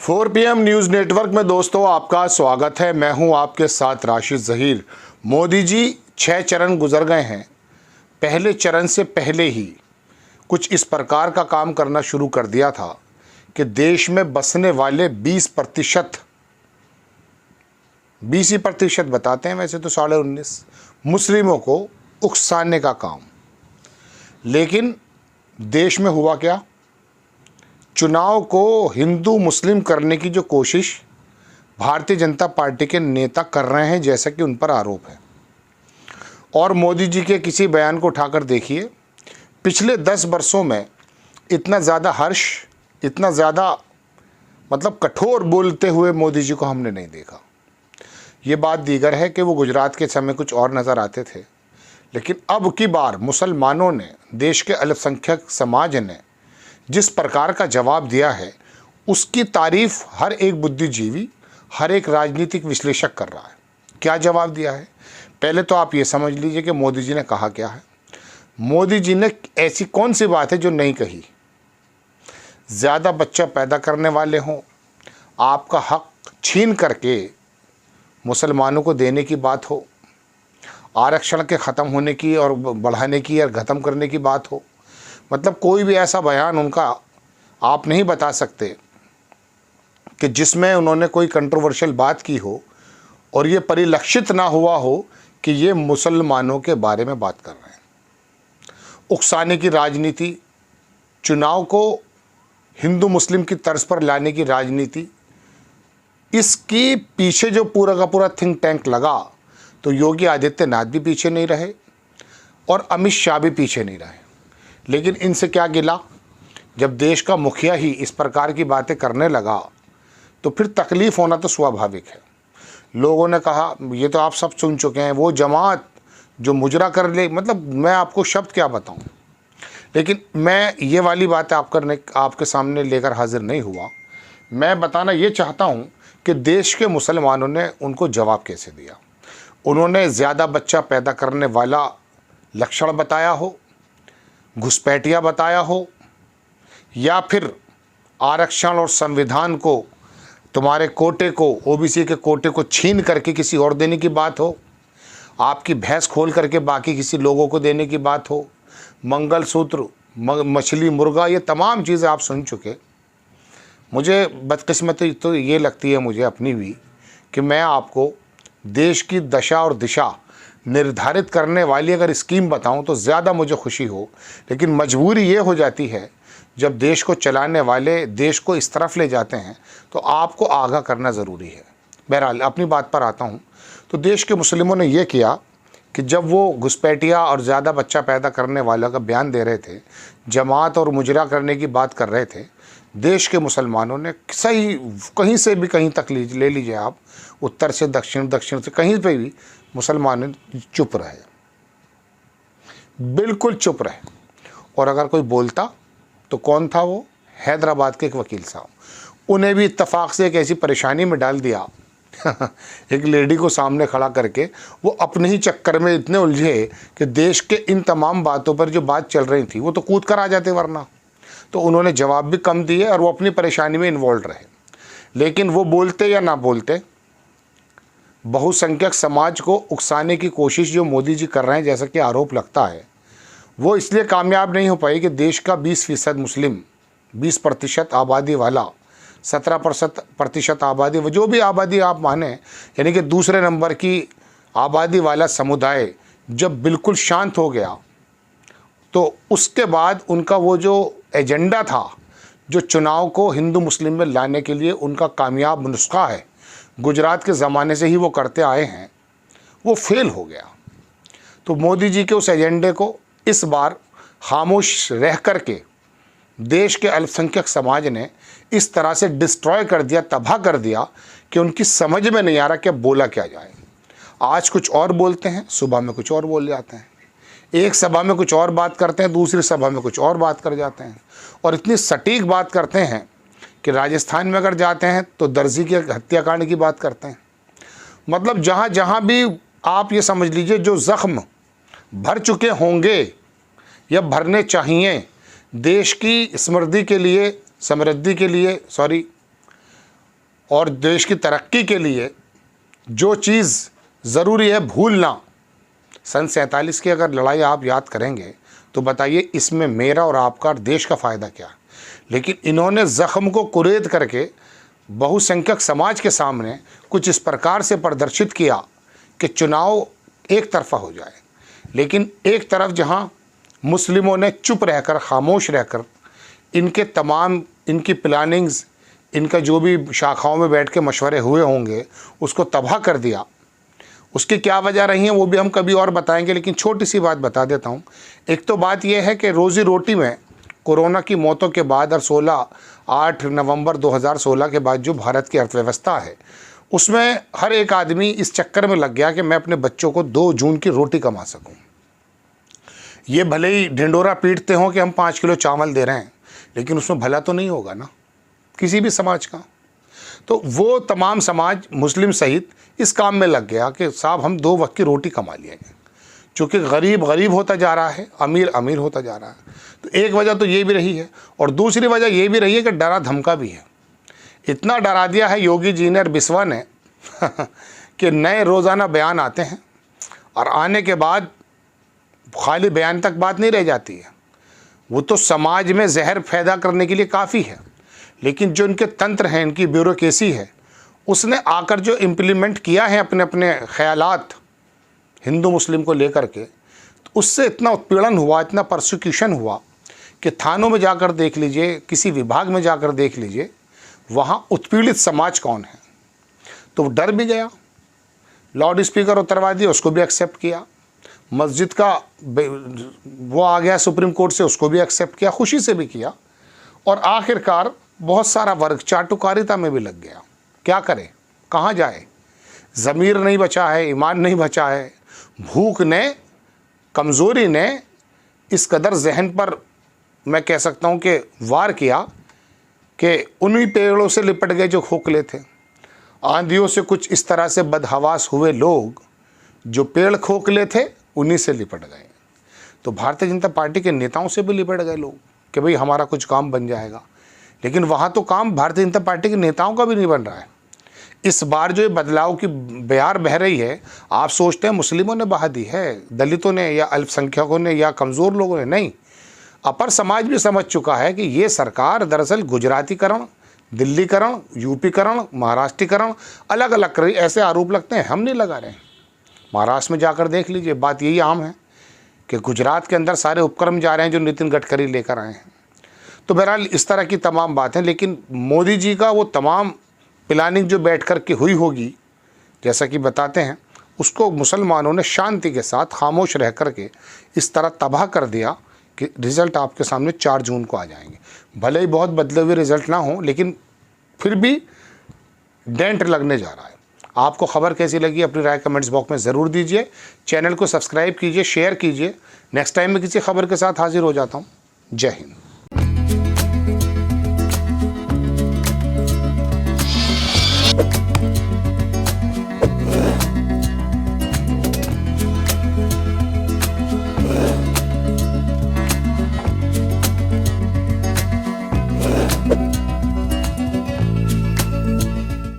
4 PM news network में दोस्तों आपका स्वागत है। मैं हूं आपके साथ राशिद ज़हीर। मोदी जी 6 चरण गुजर गए हैं। पहले चरण से पहले ही कुछ इस प्रकार का काम करना शुरू कर दिया था कि देश में बसने वाले 20% 20% बताते हैं, वैसे तो 19.5 मुस्लिमों को उकसाने का काम। लेकिन देश में हुआ क्या? चुनाव को हिंदू मुस्लिम करने की जो कोशिश भारतीय जनता पार्टी के नेता कर रहे हैं, जैसा कि उन पर आरोप है। और मोदी जी के किसी बयान को उठाकर देखिए, पिछले 10 वर्षों में इतना ज़्यादा हर्ष, इतना ज़्यादा कठोर बोलते हुए मोदी जी को हमने नहीं देखा। ये बात दीगर है कि वो गुजरात के समय कुछ और नज़र आते थे, लेकिन अब की बार मुसलमानों ने, देश के अल्पसंख्यक समाज ने जिस प्रकार का जवाब दिया है, उसकी तारीफ हर एक बुद्धिजीवी, हर एक राजनीतिक विश्लेषक कर रहा है। क्या जवाब दिया है? पहले तो आप ये समझ लीजिए कि मोदी जी ने कहा क्या है। मोदी जी ने ऐसी कौन सी बात है जो नहीं कही? ज़्यादा बच्चा पैदा करने वाले हों, आपका हक छीन करके मुसलमानों को देने की बात हो, आरक्षण के ख़त्म होने की और बढ़ाने की या ख़त्म करने की बात हो, कोई भी ऐसा बयान उनका आप नहीं बता सकते कि जिसमें उन्होंने कोई कंट्रोवर्शियल बात की हो और ये परिलक्षित ना हुआ हो कि ये मुसलमानों के बारे में बात कर रहे हैं। उकसाने की राजनीति, चुनाव को हिंदू मुस्लिम की तर्ज पर लाने की राजनीति, इसकी पीछे जो पूरा का पूरा थिंक टैंक लगा, तो योगी आदित्यनाथ भी पीछे नहीं रहे और अमित शाह भी पीछे नहीं रहे। लेकिन इनसे क्या गिला? जब देश का मुखिया ही इस प्रकार की बातें करने लगा तो फिर तकलीफ़ होना तो स्वाभाविक है। लोगों ने कहा, ये तो आप सब सुन चुके हैं, वो जमात जो मुजरा कर ले, मैं आपको शब्द क्या बताऊं। लेकिन मैं ये वाली बात आपके सामने लेकर हाजिर नहीं हुआ। मैं बताना ये चाहता हूं कि देश के मुसलमानों ने उनको जवाब कैसे दिया। उन्होंने ज़्यादा बच्चा पैदा करने वाला लक्षण बताया हो, घुसपैठिया बताया हो, या फिर आरक्षण और संविधान को, तुम्हारे कोटे को, ओबीसी के कोटे को छीन करके किसी और देने की बात हो, आपकी भैंस खोल करके बाकी किसी लोगों को देने की बात हो, मंगलसूत्र, मछली, मुर्गा, ये तमाम चीज़ें आप सुन चुके। मुझे बदकिस्मती तो ये लगती है मुझे अपनी भी कि मैं आपको देश की दशा और दिशा निर्धारित करने वाली अगर स्कीम बताऊं तो ज़्यादा मुझे खुशी हो। लेकिन मजबूरी ये हो जाती है, जब देश को चलाने वाले देश को इस तरफ ले जाते हैं तो आपको आगाह करना ज़रूरी है। बहरहाल अपनी बात पर आता हूं, तो देश के मुस्लिमों ने ये किया कि जब वो घुसपैठिया और ज़्यादा बच्चा पैदा करने वाला का बयान दे रहे थे, जमात और मुजरा करने की बात कर रहे थे, देश के मुसलमानों ने सही कहीं से भी कहीं तक ले लीजिए आप, उत्तर से दक्षिण, दक्षिण से कहीं पे भी मुसलमान चुप रहे, बिल्कुल चुप रहे। और अगर कोई बोलता तो कौन था वो? हैदराबाद के एक वकील साहब। उन्हें भी इत्तेफाक से एक ऐसी परेशानी में डाल दिया एक लेडी को सामने खड़ा करके, वो अपने ही चक्कर में इतने उलझे कि देश के इन तमाम बातों पर जो बात चल रही थी वो तो कूद कर आ जाते, वरना तो उन्होंने जवाब भी कम दिए और वो अपनी परेशानी में इन्वॉल्व रहे। लेकिन वो बोलते या ना बोलते, बहुसंख्यक समाज को उकसाने की कोशिश जो मोदी जी कर रहे हैं, जैसा कि आरोप लगता है, वो इसलिए कामयाब नहीं हो पाई कि देश का 20% मुस्लिम, 20% आबादी वाला, 17% आबादी, वो जो भी आबादी आप माने, यानी कि दूसरे नंबर की आबादी वाला समुदाय जब बिल्कुल शांत हो गया, तो उसके बाद उनका वो जो एजेंडा था, जो चुनाव को हिंदू मुस्लिम में लाने के लिए उनका कामयाब नुस्खा है, गुजरात के ज़माने से ही वो करते आए हैं, वो फेल हो गया। तो मोदी जी के उस एजेंडे को इस बार खामोश रह करके देश के अल्पसंख्यक समाज ने इस तरह से डिस्ट्रॉय कर दिया, तबाह कर दिया कि उनकी समझ में नहीं आ रहा कि बोला क्या जाए। आज कुछ और बोलते हैं, सुबह में कुछ और बोल जाते हैं, एक सभा में कुछ और बात करते हैं, दूसरी सभा में कुछ और बात कर जाते हैं, और इतनी सटीक बात करते हैं कि राजस्थान में अगर जाते हैं तो दर्जी के हत्याकांड की बात करते हैं। जहाँ जहाँ भी आप ये समझ लीजिए, जो ज़ख्म भर चुके होंगे या भरने चाहिए देश की समृद्धि के लिए और देश की तरक्की के लिए जो चीज़ ज़रूरी है भूलना, सन 47 की अगर लड़ाई आप याद करेंगे तो बताइए इसमें मेरा और आपका देश का फ़ायदा क्या। लेकिन इन्होंने ज़ख्म को कुरेद करके बहुसंख्यक समाज के सामने कुछ इस प्रकार से प्रदर्शित किया कि चुनाव एक तरफा हो जाए। लेकिन एक तरफ जहां मुस्लिमों ने चुप रहकर, खामोश रहकर इनकी प्लानिंग्स, इनका जो भी शाखाओं में बैठ के मशवरे हुए होंगे उसको तबाह कर दिया। उसकी क्या वजह रही है वो भी हम कभी और बताएंगे, लेकिन छोटी सी बात बता देता हूँ। एक तो बात यह है कि रोज़ी रोटी में कोरोना की मौतों के बाद और 8 नवंबर 2016 के बाद जो भारत की अर्थव्यवस्था है उसमें हर एक आदमी इस चक्कर में लग गया कि मैं अपने बच्चों को 2 जून की रोटी कमा सकूं। ये भले ही ढिंडोरा पीटते हों कि हम 5 किलो चावल दे रहे हैं, लेकिन उसमें भला तो नहीं होगा ना किसी भी समाज का। तो वो तमाम समाज मुस्लिम सहित इस काम में लग गया कि साहब हम 2 वक्त की रोटी कमा लेंगे, चूँकि गरीब गरीब होता जा रहा है, अमीर अमीर होता जा रहा है। तो एक वजह तो ये भी रही है, और दूसरी वजह ये भी रही है कि डरा धमका भी है। इतना डरा दिया है योगी जी ने और बिस्वा ने कि नए रोज़ाना बयान आते हैं और आने के बाद खाली बयान तक बात नहीं रह जाती है, वो तो समाज में जहर पैदा करने के लिए काफ़ी है। लेकिन जो इनके तंत्र हैं, इनकी ब्यूरोक्रेसी है, उसने आकर जो इम्प्लीमेंट किया है अपने अपने ख्यालात हिंदू मुस्लिम को लेकर के, तो उससे इतना उत्पीड़न हुआ, इतना परसिक्यूशन हुआ कि थानों में जाकर देख लीजिए, किसी विभाग में जाकर देख लीजिए, वहाँ उत्पीड़ित समाज कौन है। तो वो डर भी गया, लाउड स्पीकर उतरवा दिया, उसको भी एक्सेप्ट किया। मस्जिद का वो आ गया सुप्रीम कोर्ट से, उसको भी एक्सेप्ट किया, खुशी से भी किया। और आखिरकार बहुत सारा वर्ग चाटुकारिता में भी लग गया। क्या करे, कहाँ जाए, ज़मीर नहीं बचा है, ईमान नहीं बचा है। भूख ने, कमज़ोरी ने इस कदर जहन पर मैं कह सकता हूँ कि वार किया कि उन्हीं पेड़ों से लिपट गए जो खोखले थे। आंधियों से कुछ इस तरह से बदहवास हुए लोग, जो पेड़ खोखले थे उन्हीं से लिपट गए। तो भारतीय जनता पार्टी के नेताओं से भी लिपट गए लोग कि भाई हमारा कुछ काम बन जाएगा। लेकिन वहाँ तो काम भारतीय जनता पार्टी के नेताओं का भी नहीं बन रहा है। इस बार जो ये बदलाव की बयार बह रही है, आप सोचते हैं मुस्लिमों ने बहा दी है, दलितों ने या अल्पसंख्यकों ने या कमज़ोर लोगों ने, नहीं। अपर समाज भी समझ चुका है कि ये सरकार दरअसल गुजरातीकरण, दिल्लीकरण, यूपीकरण, महाराष्ट्रीकरण, अलग अलग कर, ऐसे आरोप लगते हैं, हम नहीं लगा रहे हैं। महाराष्ट्र में जाकर देख लीजिए, बात यही आम है कि गुजरात के अंदर सारे उपक्रम जा रहे हैं जो नितिन गडकरी लेकर आए हैं। तो बहरहाल इस तरह की तमाम बातें, लेकिन मोदी जी का वो तमाम प्लानिंग जो बैठ कर के हुई होगी, जैसा कि बताते हैं, उसको मुसलमानों ने शांति के साथ खामोश रह कर के इस तरह तबाह कर दिया कि रिज़ल्ट आपके सामने 4 जून को आ जाएंगे। भले ही बहुत बदले हुए रिज़ल्ट ना हो, लेकिन फिर भी डेंट लगने जा रहा है। आपको खबर कैसी लगी अपनी राय कमेंट्स बॉक्स में ज़रूर दीजिए। चैनल को सब्सक्राइब कीजिए, शेयर कीजिए। नेक्स्ट टाइम मैं किसी खबर के साथ हाजिर हो जाता हूँ। जय हिंद।